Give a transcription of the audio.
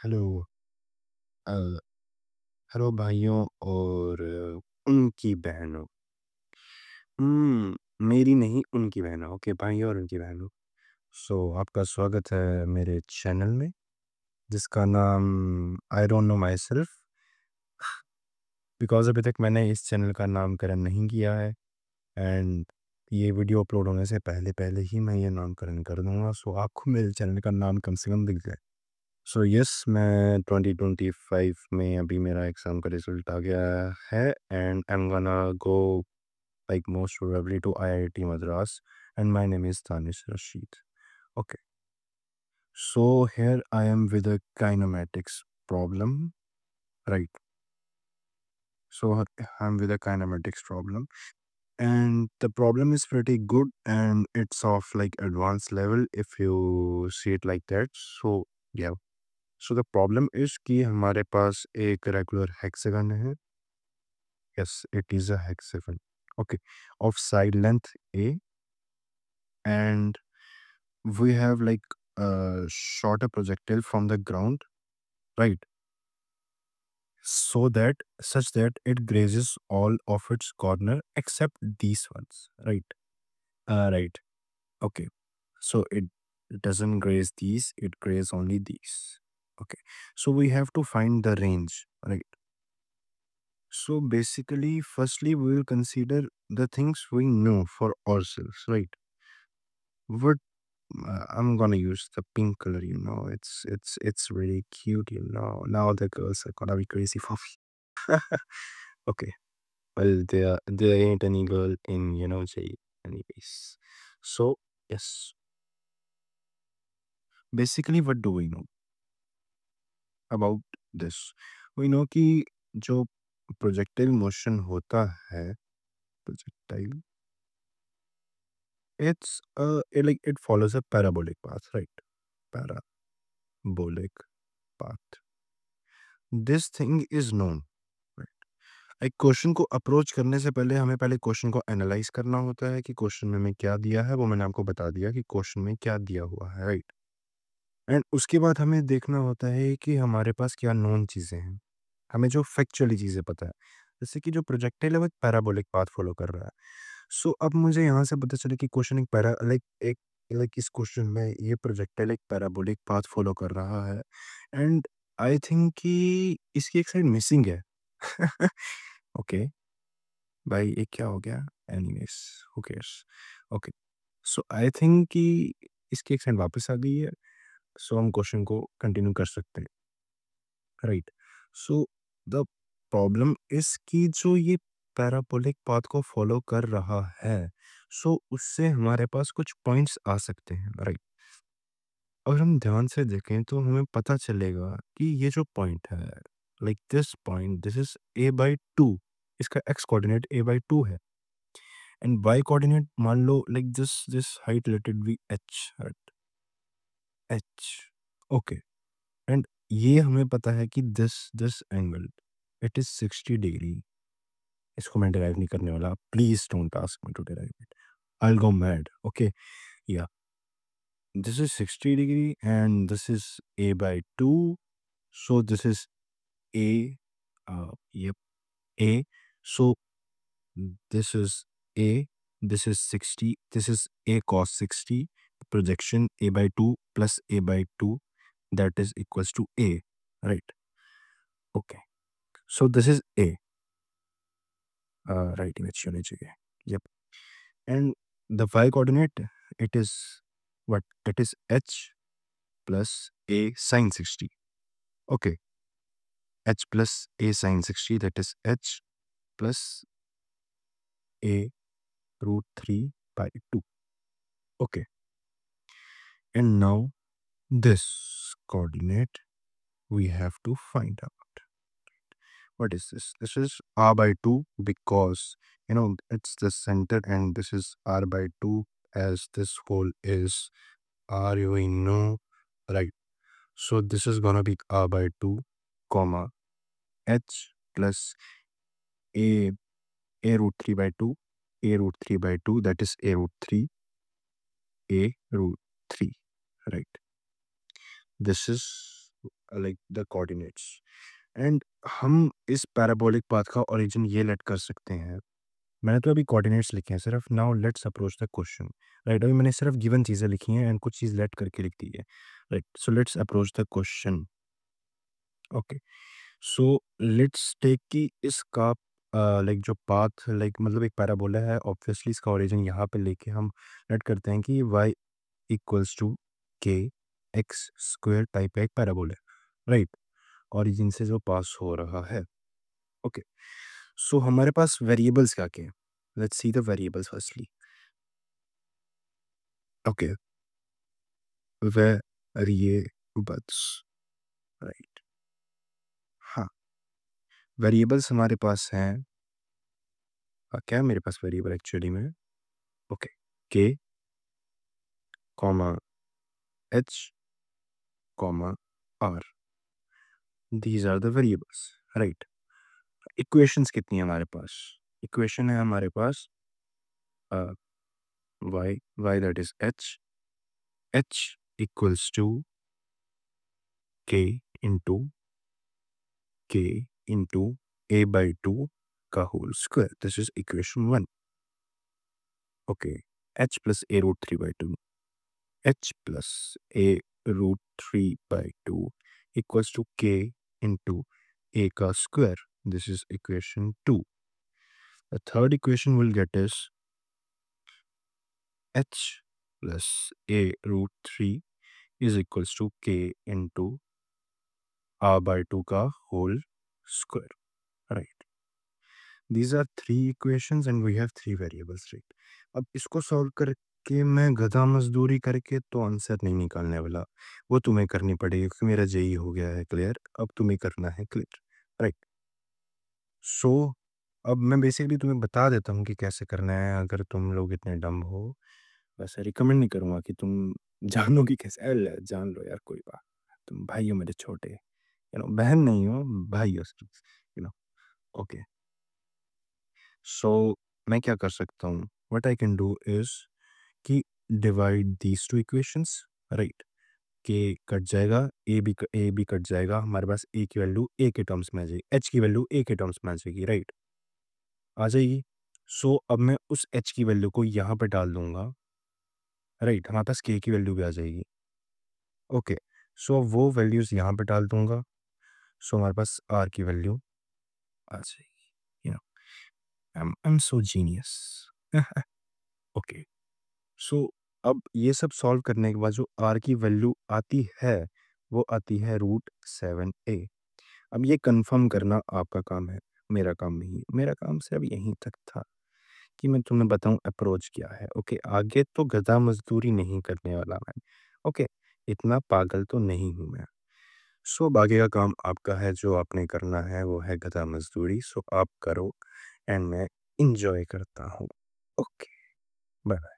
Hello अ, hello भाइयों और उनकी बहनों। मेरी नहीं उनकी बहनों। ओके, भाइयों और उनकी बहनों। आपका स्वागत है मेरे चैनल में जिसका नाम I don't know my self because अभी तक मैंने इस चैनल का नामकरण नहीं किया है एंड ये वीडियो अपलोड होने से पहले ही मैं ये नामकरण कर दूँगा। आपको मेरे चैनल का नाम कम से कम दिख जाए। यस, मैं 2025 में अभी मेरा एग्ज़ाम का रिज़ल्ट आ गया है and I am gonna go like most probably to IIT Madras, and my name is Tanish Rashid. Okay, so here I am with a kinematics problem, right? I'm with a kinematics problem, and the problem is pretty good, and it's of like advanced level if you see it like that. Yeah, so the problem is कि हमारे पास एक regular hexagon है. Yes, it is a hexagon. Okay, of side length A, and we have like shot a projectile from the ground, right? Such that it grazes all of its corner except these ones, right? Right. Okay. So it doesn't graze these, it grazes only these. Okay. So we have to find the range, right? So basically, firstly, we will consider the things we know for ourselves, right? What I'm gonna use the pink color. It's really cute. Now the girls are gonna be crazy for me. Okay, well there ain't any girl in J anyways. So yes, basically what do we know about this? We know कि जो projectile motion होता है, projectile, it follows a parabolic path, right? Parabolic path. This thing is known. एक question को approach करने से पहले हमें पहले क्वेश्चन को एनालाइज करना होता है कि क्वेश्चन में हमें क्या दिया है। वो मैंने आपको बता दिया कि क्वेश्चन में क्या दिया हुआ है, राइट? एंड उसके बाद हमें देखना होता है कि हमारे पास क्या नोन चीज़ें हैं, हमें जो फैक्चुअली चीज़ें पता है, जैसे कि जो प्रोजेक्टाइल है वो एक पैराबोलिक पाथ फॉलो कर रहा है। अब मुझे यहाँ से पता चले कि क्वेश्चन एक पैरा लाइक एक लाइक इस क्वेश्चन में ये प्रोजेक्टाइल एक पैराबोलिक पाथ फॉलो कर रहा है एंड आई थिंक कि इसकी एक साइड मिसिंग है। ओके, भाई ये क्या हो गया? Anyways, who cares? Okay, I think कि इसकी एक साइड वापस आ गई है, हम क्वेश्चन को कंटिन्यू कर सकते हैं, right? So the problem is कि जो ये पैराबोलिक पाथ को फॉलो कर रहा है, उससे हमारे पास कुछ पॉइंट्स आ सकते हैं, राइट? अगर हम ध्यान से देखें तो हमें पता चलेगा कि ये जो पॉइंट है, like this point, this is a/2, इसका एक्स कोऑर्डिनेट a/2 है एंड वाई कोऑर्डिनेट मान लो like this height let it be H, okay. And ये हमें पता है कि this this angle it is 60 degree. इसको मैं डिराइव नहीं करने वाला, please don't ask me to derive it, I will go mad. Okay, yeah this is 60 degree and this is a/2, so this is a, yep, a, so this is a, this is 60, this is a cos 60, projection a/2 plus a/2, that is equals to a, right? Okay, so this is a, right in its yep, and the y coordinate, it is what? It is h plus a sine 60. Okay, h plus a sine 60, that is h plus a root 3 by 2. Okay, and now this coordinate we have to find out. What is this? This is r/2 because it's the center, and this is r/2 as this whole is r, we know, right? So this is gonna be r/2 comma h plus a root 3 by 2, a root 3 by 2, that is a root 3, a root 3, right? This is like the coordinates and हम इस parabolic path का origin ये late कर सकते हैं। मैंने तो अभी कोऑर्डिनेट्स लिखे हैं सिर्फ, now let's approach the question. Right, अभी मैंने सिर्फ गिवन चीज़ें लिखी हैं एंड कुछ चीज़ लेट करके लिख दी है। Right, so let's approach the question. Okay, so let's take कि इसका लाइक जो पाथ लाइक मतलब एक पैराबोला है, ऑब्वियसली इसका ओरिजिन यहाँ पे लेके हम लेट करते हैं कि y इक्वल्स टू के एक्स स्क्वायर टाइप का एक पैराबोला है। राइट, ओरिजिन से जो पास हो रहा है। ओके, सो हमारे पास वेरिएबल्स क्या क्या हैं? Let's see the variables firstly. Okay, variables. Right, हाँ, वेरिएबल्स हमारे पास हैं। क्या है मेरे पास वेरिएबल एक्चुअली में? Okay, K comma H comma R, these are the variables. Right, equations कितनी है हमारे पास? इक्वेशन है हमारे पास y that is h equals to k into k into a by 2 का whole square, this is equation 1। Okay, h plus a root 3 by 2, h plus a root 3 by 2 equals to k into a का square, this is equation 2। The third equation we'll get is h plus a root 3 is equals to k into r by 2 का whole square। Right, these are three equations and we have three variables। right, अब इसको solve करके मैं गधा मजदूरी करके तो answer नहीं निकालने वाला, वो तुम्हें करनी पड़ेगी क्योंकि मेरा जेई हो गया है क्लियर, अब तुम्हें करना है क्लियर। राइट, सो अब मैं बेसिकली तुम्हें बता देता हूँ कि कैसे करना है, अगर तुम लोग इतने डम हो। वैसे रिकमेंड नहीं करूँगा कि तुम जानो कि कैसे, अरे जान लो यार कोई बात, तुम भाई हो मेरे छोटे, बहन नहीं हो, भाई हो सिर्फ, यू नो। ओके, सो मैं क्या कर सकता हूँ, what I can do is कि divide these two equations. Right, के कट जाएगा, ए भी कट जाएगा, हमारे पास ए की वैल्यू ए के टर्म्स में आ जाएगी, एच की वैल्यू ए के टर्म्स में आ जाएगी। राइट, आ जाएगी। सो अब मैं उस एच की वैल्यू को यहाँ पे डाल दूंगा। राइट, हमारे पास के की वैल्यू भी आ जाएगी। ओके, सो वो वैल्यूज यहाँ पे डाल दूंगा, सो हमारे पास आर की वैल्यू आ जाएगी। I'm so genius। ओके, सो अब ये सब सॉल्व करने के बाद जो आर की वैल्यू आती है वो आती है √7a। अब ये कंफर्म करना आपका काम है, मेरा काम नहीं है। मेरा काम सिर्फ यहीं तक था कि मैं तुम्हें बताऊं अप्रोच क्या है। ओके, आगे तो गधा मजदूरी नहीं करने वाला मैं। ओके, इतना पागल तो नहीं हूं मैं। सो अब आगे का काम आपका है, जो आपने करना है वो है गधा मजदूरी। सो आप करो एंड मैं इंजॉय करता हूँ। Okay, bye.